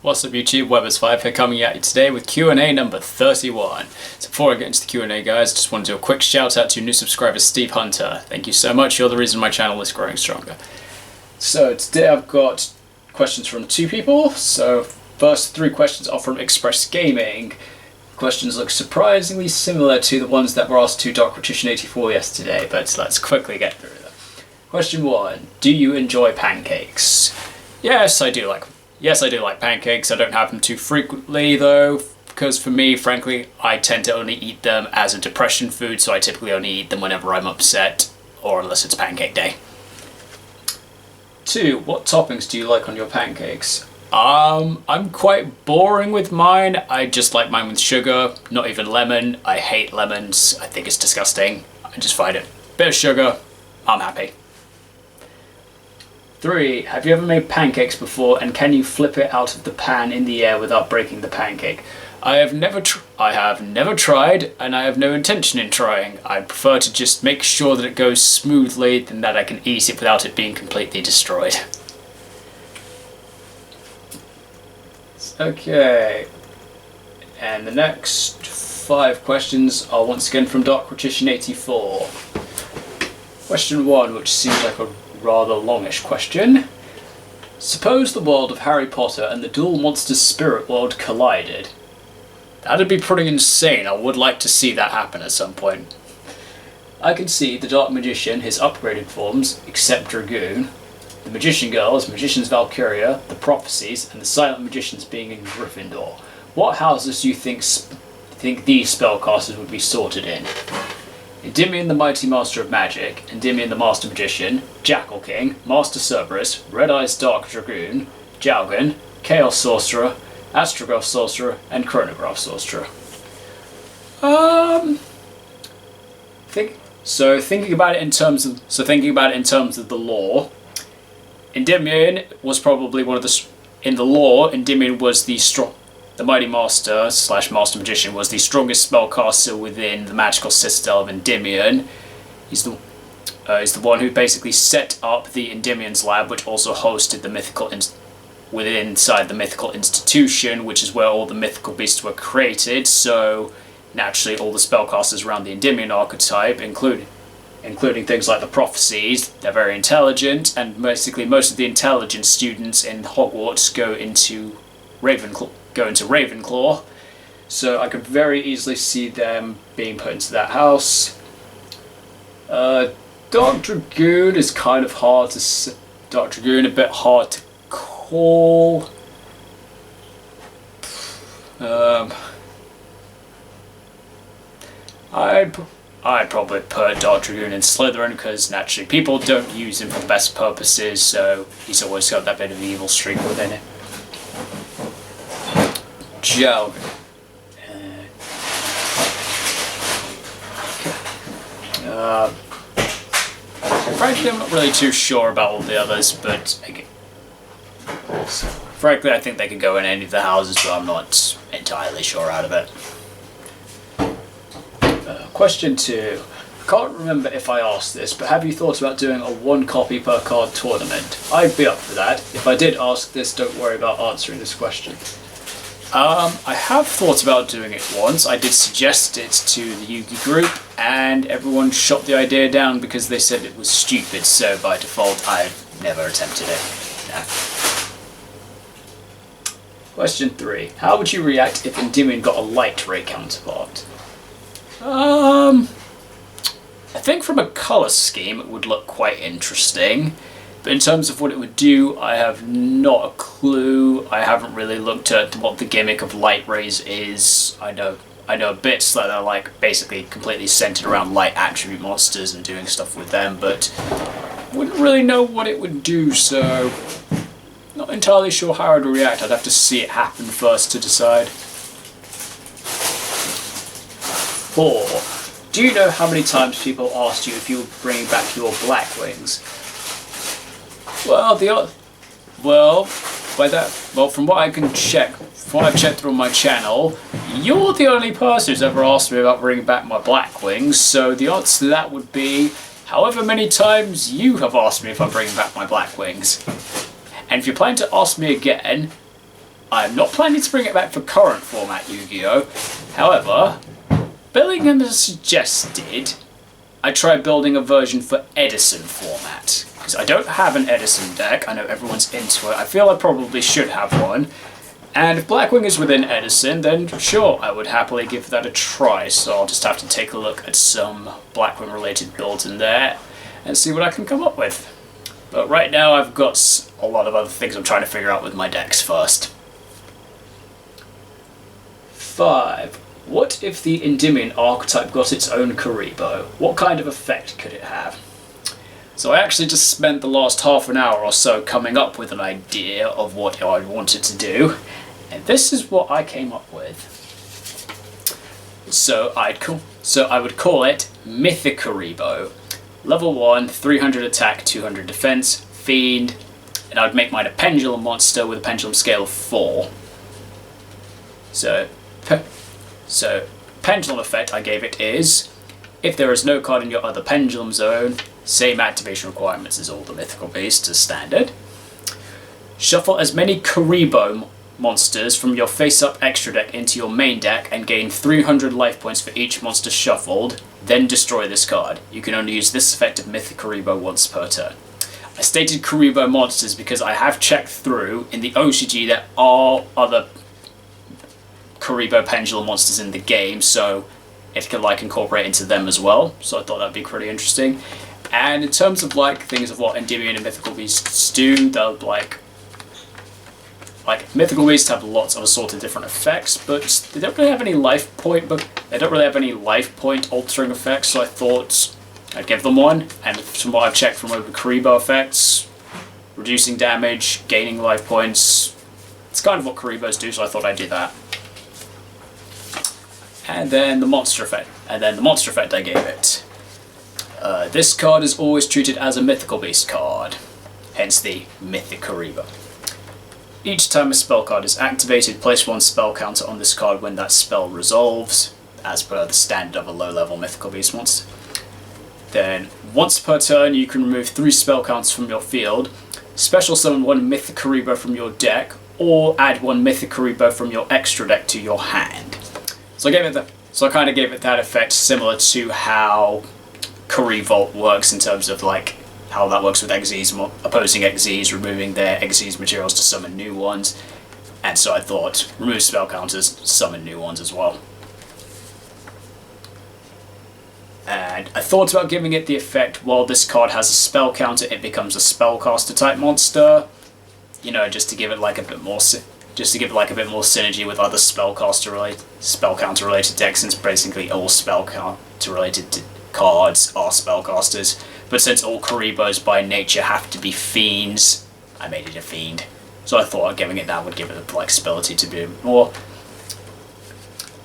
What's up YouTube, Webberz05 here coming at you today with Q&A number 31. So before I get into the Q&A guys, just want to do a quick shout out to new subscriber Steve Hunter. Thank you so much, you're the reason my channel is growing stronger. So today I've got questions from two people. So first three questions are from Express Gaming. Questions look surprisingly similar to the ones that were asked to Darkretition84 yesterday, but let's quickly get through them. Question 1. Do you enjoy pancakes? Yes, I do like pancakes. I don't have them too frequently though, because for me, frankly, I tend to only eat them as a depression food, so I typically only eat them whenever I'm upset, or unless it's pancake day. 2. What toppings do you like on your pancakes? I'm quite boring with mine. I just like mine with sugar, not even lemon. I hate lemons. I think it's disgusting. I just find it. Bit of sugar, I'm happy. 3. Have you ever made pancakes before, and can you flip it out of the pan in the air without breaking the pancake? I have never tried, and I have no intention in trying. I prefer to just make sure that it goes smoothly than that I can eat it without it being completely destroyed. Okay, and the next 5 questions are once again from Darkretition84. Question 1, which seems like a rather longish question. Suppose the world of Harry Potter and the Duel Monsters spirit world collided. That'd be pretty insane. I would like to see that happen at some point. I can see the Dark Magician, his upgraded forms, except Dragoon, the Magician Girls, Magician's Valkyria, the Prophecies, and the Silent Magicians being in Gryffindor. What houses do you think these spellcasters would be sorted in? Endymion the Mighty Master of Magic, Endymion the Master Magician, Jackal King, Master Cerberus, Red Eyes Dark Dragoon, Jalgan, Chaos Sorcerer, Astrograph Sorcerer, and Chronograph Sorcerer. Thinking about it in terms of the lore, Endymion was probably one of the Endymion was the Mighty Master / Master Magician was the strongest spellcaster within the magical citadel of Endymion. He's the one who basically set up the Endymion's lab, which also hosted the mythical inside the mythical institution, which is where all the mythical beasts were created. So naturally, all the spellcasters around the Endymion archetype, including things like the Prophecies, they're very intelligent, and basically most of the intelligent students in Hogwarts go into Ravenclaw, so I could very easily see them being put into that house. Dark Dragoon is kind of hard to Dark Dragoon a bit hard to call. I'd probably put Dark Dragoon in Slytherin because naturally people don't use him for the best purposes, so he's always got that bit of evil streak within it. Jalgan. Frankly, I'm not really too sure about all the others, but frankly, I think they could go in any of the houses, but I'm not entirely sure out of it. Question 2. I can't remember if I asked this, but have you thought about doing a 1 copy per card tournament? I'd be up for that. If I did ask this, don't worry about answering this question. I have thought about doing it once. I did suggest it to the Yugi group, and everyone shot the idea down because they said it was stupid, so by default I've never attempted it. No. Question 3. How would you react if Endymion got a light ray counterpart? I think from a colour scheme it would look quite interesting, but in terms of what it would do, I have not a clue. I haven't really looked at what the gimmick of light rays is. I know bits that are like basically completely centered around light attribute monsters and doing stuff with them, but wouldn't really know what it would do, so not entirely sure how I'd react. I'd have to see it happen first to decide. 4. Do you know how many times people asked you if you were bringing back your Blackwings? From what I can check, from what I've checked through my channel, you're the only person who's ever asked me about bringing back my Blackwings, so the answer to that would be however many times you have asked me if I'm bringing back my Blackwings. And if you plan to ask me again, I'm not planning to bring it back for current format Yu-Gi-Oh! However, Billingham has suggested I try building a version for Edison format. Because I don't have an Edison deck, I know everyone's into it, I feel I probably should have one. And if Blackwing is within Edison, then sure, I would happily give that a try. So I'll just have to take a look at some Blackwing related builds in there and see what I can come up with. But right now I've got a lot of other things I'm trying to figure out with my decks first. 5. What if the Endymion archetype got its own Kuriboh? What kind of effect could it have? So I actually just spent the last half an hour or so coming up with an idea of what I wanted to do, and this is what I came up with. So I would call it Mythic Kuriboh. Level 1, 300 attack, 200 defense, fiend, and I'd make mine a pendulum monster with a pendulum scale of 4. So pendulum effect I gave it is, if there is no card in your other pendulum zone, same activation requirements as all the mythical beasts as standard. Shuffle as many Kuriboh monsters from your face-up extra deck into your main deck and gain 300 life points for each monster shuffled, then destroy this card. You can only use this effect of Mythic Kuriboh once per turn. I stated Kuriboh monsters because I have checked through in the OCG there are other Kuriboh pendulum monsters in the game, so it can like incorporate into them as well, so I thought that'd be pretty interesting. And in terms of like things of what Endymion and Mythical Beasts do, they'll like Mythical Beasts have lots of assorted different effects, but they don't really have any life point altering effects, so I thought I'd give them one. And from what I've checked from over Kuriboh effects, reducing damage, gaining life points, it's kind of what Kuribohs do, so I thought I'd do that. And then the monster effect. I gave it. This card is always treated as a Mythical Beast card, hence the Mythic Kuriboh. Each time a spell card is activated, place 1 spell counter on this card when that spell resolves, as per the standard of a low-level Mythical Beast monster. Then, once per turn, you can remove 3 spell counters from your field, special summon 1 Mythic Kuriboh from your deck, or add 1 Mythic Kuriboh from your extra deck to your hand. So I kind of gave it that effect, similar to how Kurivolt works in terms of like how that works with Xyz, opposing Xyz, removing their Xyz materials to summon new ones. And so I thought, remove spell counters, summon new ones as well. And I thought about giving it the effect, while this card has a spell counter, it becomes a spellcaster type monster. You know, just to give it like a bit more synergy with other spell counter related decks, since basically all spell counter related cards are spellcasters. But since all Kuribohs by nature have to be fiends, I made it a fiend. So I thought giving it that would give it the flexibility to be more.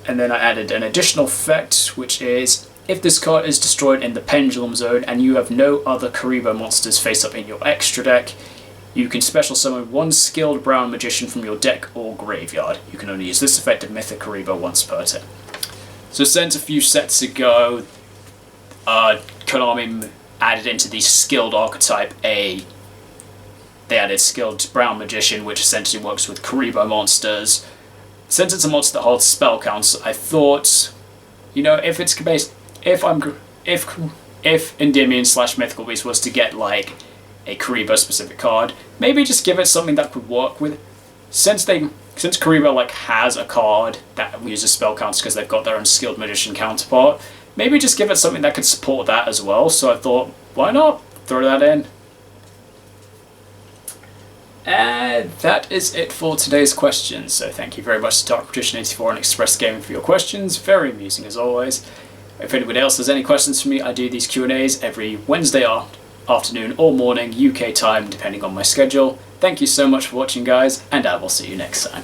And then I added an additional effect, which is, if this card is destroyed in the Pendulum Zone and you have no other Kuriboh monsters face up in your extra deck, you can special summon 1 skilled brown magician from your deck or graveyard. You can only use this effect of Mythic Kuriboh once per turn. So since a few sets ago, Konami added into the skilled archetype they added skilled brown magician, which essentially works with Kuriboh monsters. Since it's a monster that holds spell counts, I thought, you know, if Endymion / Mythical Beast was to get like a Kuriboh specific card, maybe just give it something that could work with. Since Kuriboh like has a card that uses spell counts because they've got their own skilled magician counterpart, maybe just give it something that could support that as well. So I thought, why not throw that in? And that is it for today's questions. So thank you very much to DarkPatrician84 and Express Gaming for your questions. Very amusing as always. If anybody else has any questions for me, I do these Q&As every Wednesday afternoon or morning, UK time, depending on my schedule. Thank you so much for watching, guys, and I will see you next time.